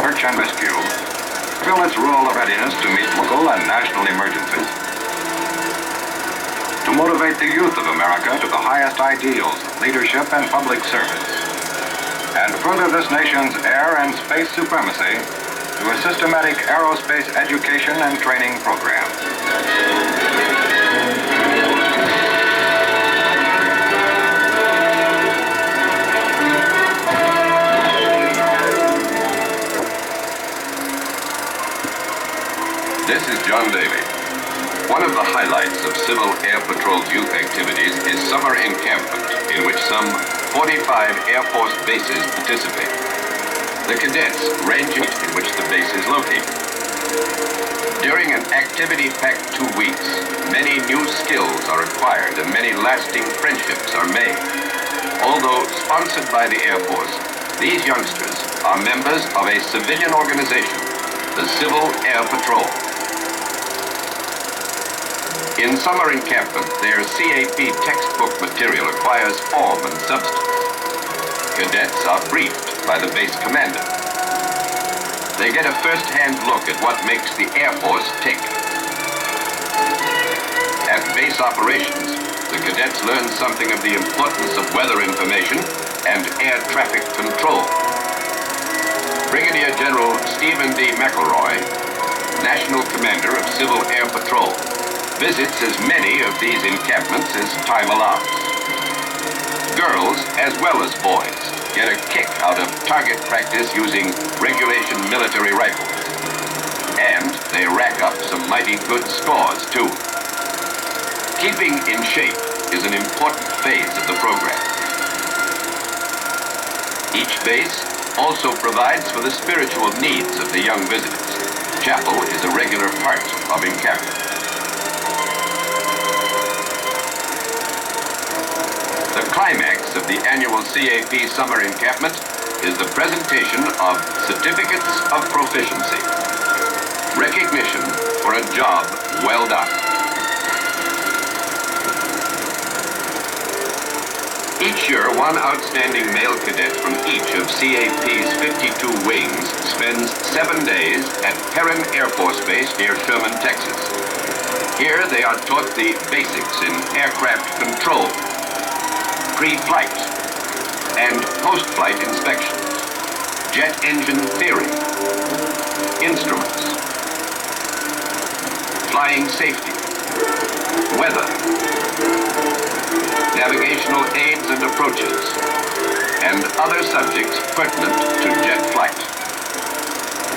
search and rescue, fill its role of readiness to meet local and national emergencies. To motivate the youth of America to the highest ideals of leadership and public service. And further this nation's air and space supremacy through a systematic aerospace education and training program. This is John Daly. One of the highlights of Civil Air Patrol's youth activities is summer encampment, in which some 45 Air Force bases participate. The cadets range in which the base is located. During an activity-packed 2 weeks, many new skills are acquired and many lasting friendships are made. Although sponsored by the Air Force, these youngsters are members of a civilian organization, the Civil Air Patrol. In summer encampment, their CAP textbook material acquires form and substance. Cadets are briefed by the base commander. They get a first-hand look at what makes the Air Force tick. At base operations, the cadets learn something of the importance of weather information and air traffic control. Brigadier General Stephen D. McElroy, National Commander of Civil Air Patrol, visits as many of these encampments as time allows. Girls, as well as boys, get a kick out of target practice using regulation military rifles. And they rack up some mighty good scores, too. Keeping in shape is an important phase of the program. Each base also provides for the spiritual needs of the young visitors. Chapel is a regular part of encampment. The climax of the annual CAP summer encampment is the presentation of certificates of proficiency. Recognition for a job well done. Each year, one outstanding male cadet from each of CAP's 52 wings spends 7 days at Perrin Air Force Base near Sherman, Texas. Here they are taught the basics in aircraft control, pre-flight and post-flight inspections, jet engine theory, instruments, flying safety, weather, navigational aids and approaches, and other subjects pertinent to jet flight.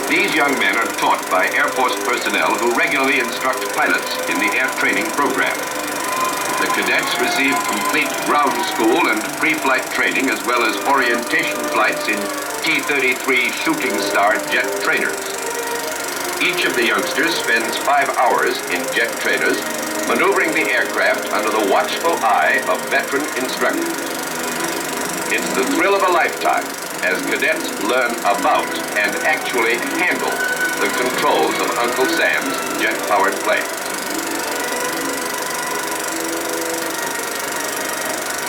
These young men are taught by Air Force personnel who regularly instruct pilots in the air training program. The cadets receive complete ground school and pre-flight training as well as orientation flights in T-33 Shooting Star jet trainers. Each of the youngsters spends 5 hours in jet trainers, maneuvering the aircraft under the watchful eye of veteran instructors. It's the thrill of a lifetime as cadets learn about and actually handle the controls of Uncle Sam's jet-powered plane.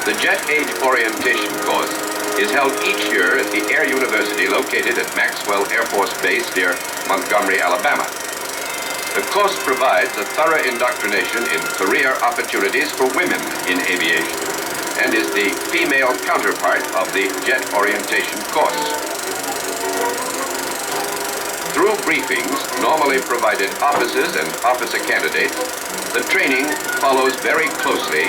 The Jet Age Orientation course is held each year at the Air University located at Maxwell Air Force Base near Montgomery, Alabama. The course provides a thorough indoctrination in career opportunities for women in aviation and is the female counterpart of the Jet Orientation course. Through briefings normally provided officers and officer candidates, the training follows very closely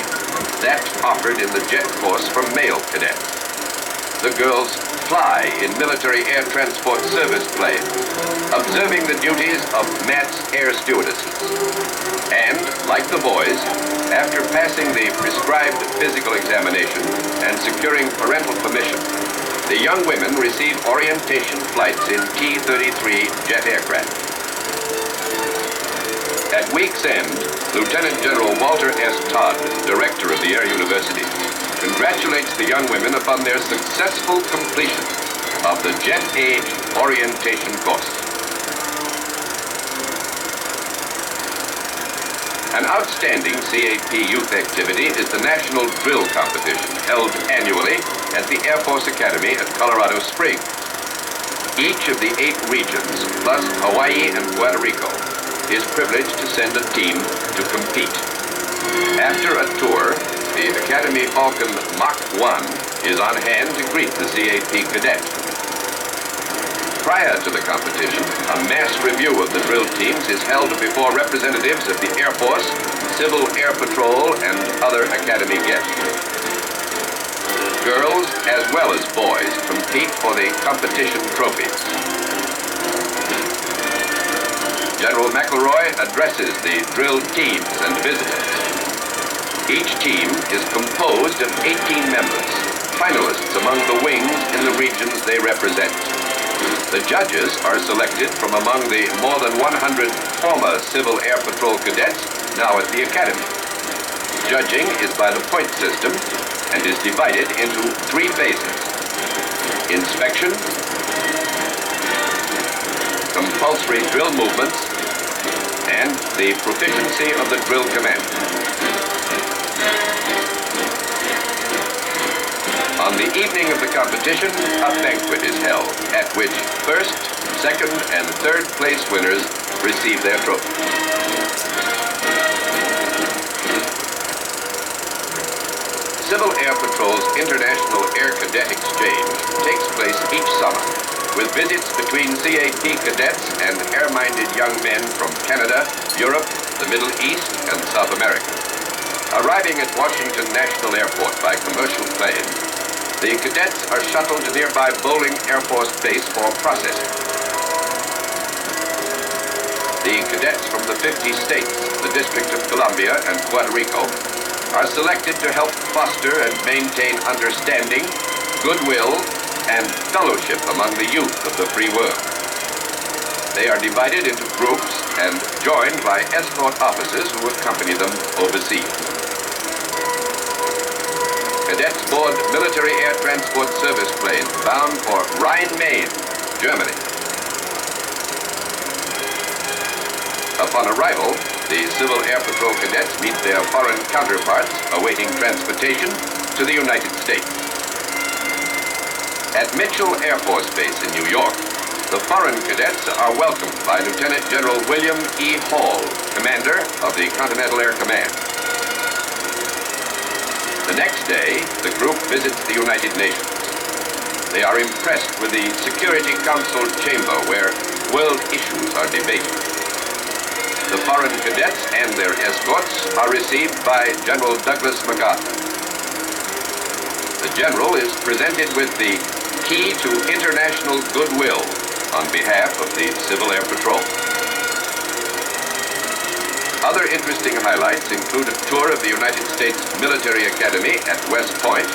that offered in the jet course for male cadets. The girls fly in military air transport service planes, observing the duties of MATS air stewardesses. And, like the boys, after passing the prescribed physical examination and securing parental permission, the young women receive orientation flights in T-33 jet aircraft. At week's end, Lieutenant General Walter S. Todd, director of the Air University, congratulates the young women upon their successful completion of the Jet Age Orientation course. An outstanding CAP youth activity is the National Drill Competition held annually at the Air Force Academy at Colorado Springs. Each of the 8 regions, plus Hawaii and Puerto Rico, is privileged to send a team to compete. After a tour, the Academy Falcon Mach 1 is on hand to greet the CAP cadet. Prior to the competition, a mass review of the drill teams is held before representatives of the Air Force, Civil Air Patrol, and other Academy guests. Girls as well as boys compete for the competition trophies. General McElroy addresses the drill teams and visitors. Each team is composed of 18 members, finalists among the wings in the regions they represent. The judges are selected from among the more than 100 former Civil Air Patrol cadets now at the Academy. Judging is by the point system and is divided into 3 phases: inspection, compulsory drill movements, and the proficiency of the drill commander. On the evening of the competition, a banquet is held, at which first, second, and third place winners receive their trophies. Civil Air Patrol's International Air Cadet Exchange takes place each summer, with visits between CAP cadets and air-minded young men from Canada, Europe, the Middle East, and South America. Arriving at Washington National Airport by commercial plane, the cadets are shuttled to nearby Bolling Air Force Base for processing. The cadets from the 50 states, the District of Columbia, and Puerto Rico are selected to help foster and maintain understanding, goodwill, and fellowship among the youth of the free world. They are divided into groups and joined by escort officers who accompany them overseas. Cadets board military air transport service planes bound for Rhine-Main, Germany. Upon arrival, the Civil Air Patrol cadets meet their foreign counterparts awaiting transportation to the United States. At Mitchell Air Force Base in New York, the foreign cadets are welcomed by Lieutenant General William E. Hall, commander of the Continental Air Command. The next day, the group visits the United Nations. They are impressed with the Security Council chamber where world issues are debated. The foreign cadets and their escorts are received by General Douglas MacArthur. The general is presented with the key to international goodwill on behalf of the Civil Air Patrol. Other interesting highlights include a tour of the United States Military Academy at West Point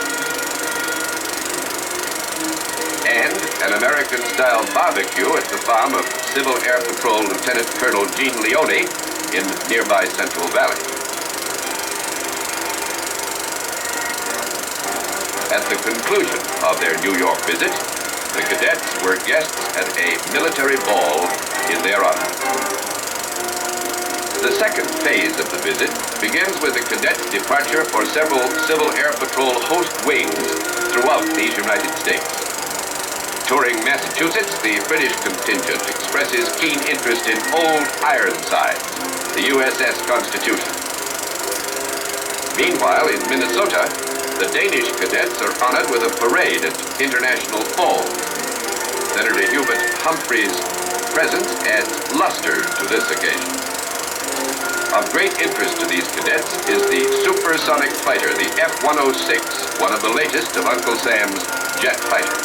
and an American-style barbecue at the farm of Civil Air Patrol Lieutenant Colonel Gene Leone in nearby Central Valley. At the conclusion of their New York visit, the cadets were guests at a military ball in their honor. The second phase of the visit begins with the cadets' departure for several Civil Air Patrol host wings throughout these United States. Touring Massachusetts, the British contingent expresses keen interest in Old Ironsides, the USS Constitution. Meanwhile, in Minnesota, the Danish cadets are honored with a parade at International Falls. Senator Hubert Humphrey's presence adds luster to this occasion. Of great interest to these cadets is the supersonic fighter, the F-106, one of the latest of Uncle Sam's jet fighters.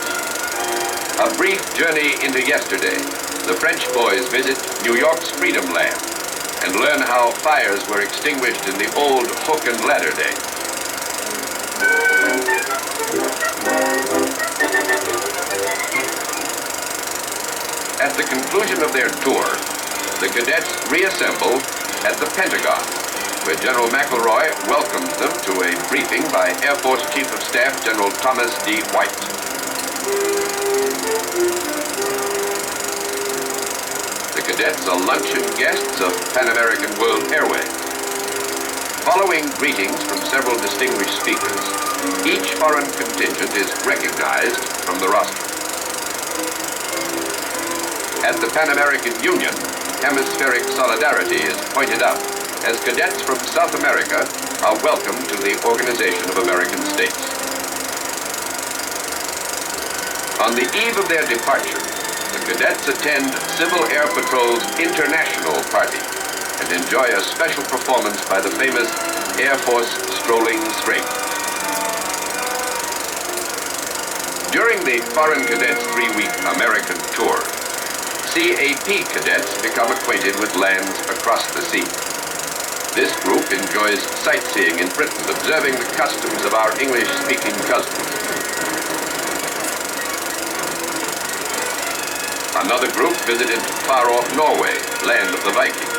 A brief journey into yesterday, the French boys visit New York's Freedom Land and learn how fires were extinguished in the old hook and ladder days. At the conclusion of their tour, the cadets reassemble at the Pentagon, where General McElroy welcomes them to a briefing by Air Force Chief of Staff General Thomas D. White. The cadets are luncheon guests of Pan American World Airways. Following greetings from several distinguished speakers, each foreign contingent is recognized from the roster. At the Pan American Union, hemispheric solidarity is pointed out as cadets from South America are welcome to the Organization of American States. On the eve of their departure, the cadets attend Civil Air Patrol's International Party and enjoy a special performance by the famous Air Force Strolling Straight. During the Foreign Cadets 3-week American tour, CAP cadets become acquainted with lands across the sea. This group enjoys sightseeing in Britain, observing the customs of our English-speaking cousins. Another group visited far-off Norway, land of the Vikings.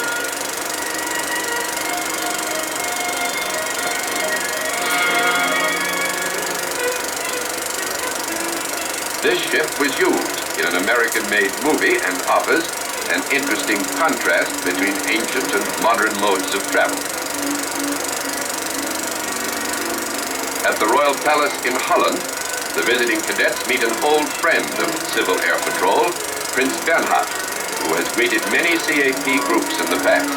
This ship was used in an American-made movie and offers an interesting contrast between ancient and modern modes of travel. At the Royal Palace in Holland, the visiting cadets meet an old friend of Civil Air Patrol, Prince Bernhard, who has greeted many CAP groups in the past.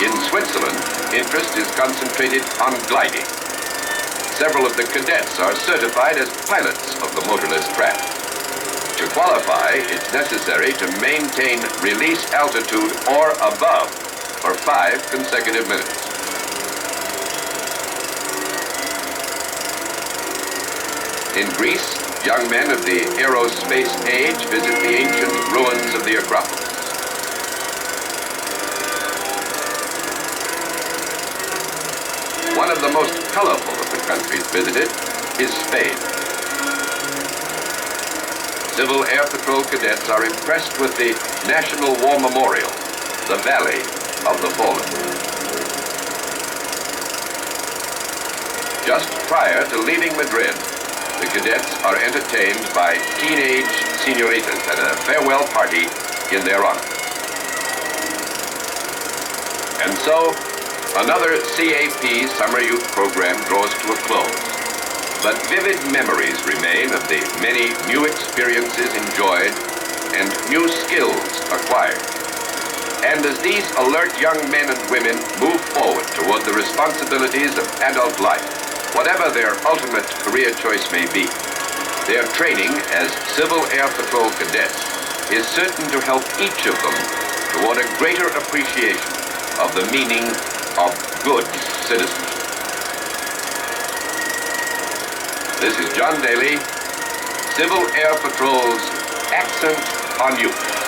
In Switzerland, interest is concentrated on gliding. Several of the cadets are certified as pilots of the motorless craft. To qualify, it's necessary to maintain release altitude or above for 5 consecutive minutes. In Greece, young men of the aerospace age visit the ancient ruins of the Acropolis. One of the most colorful of the countries visited is Spain. Civil Air Patrol cadets are impressed with the National War Memorial, the Valley of the Fallen. Just prior to leaving Madrid, the cadets are entertained by teenage senoritas at a farewell party in their honor. And so, another CAP Summer Youth program draws to a close. But vivid memories remain of the many new experiences enjoyed and new skills acquired. And as these alert young men and women move forward toward the responsibilities of adult life, whatever their ultimate career choice may be, their training as Civil Air Patrol cadets is certain to help each of them toward a greater appreciation of the meaning of good citizenship. This is John Daly, Civil Air Patrol's Accent on Youth.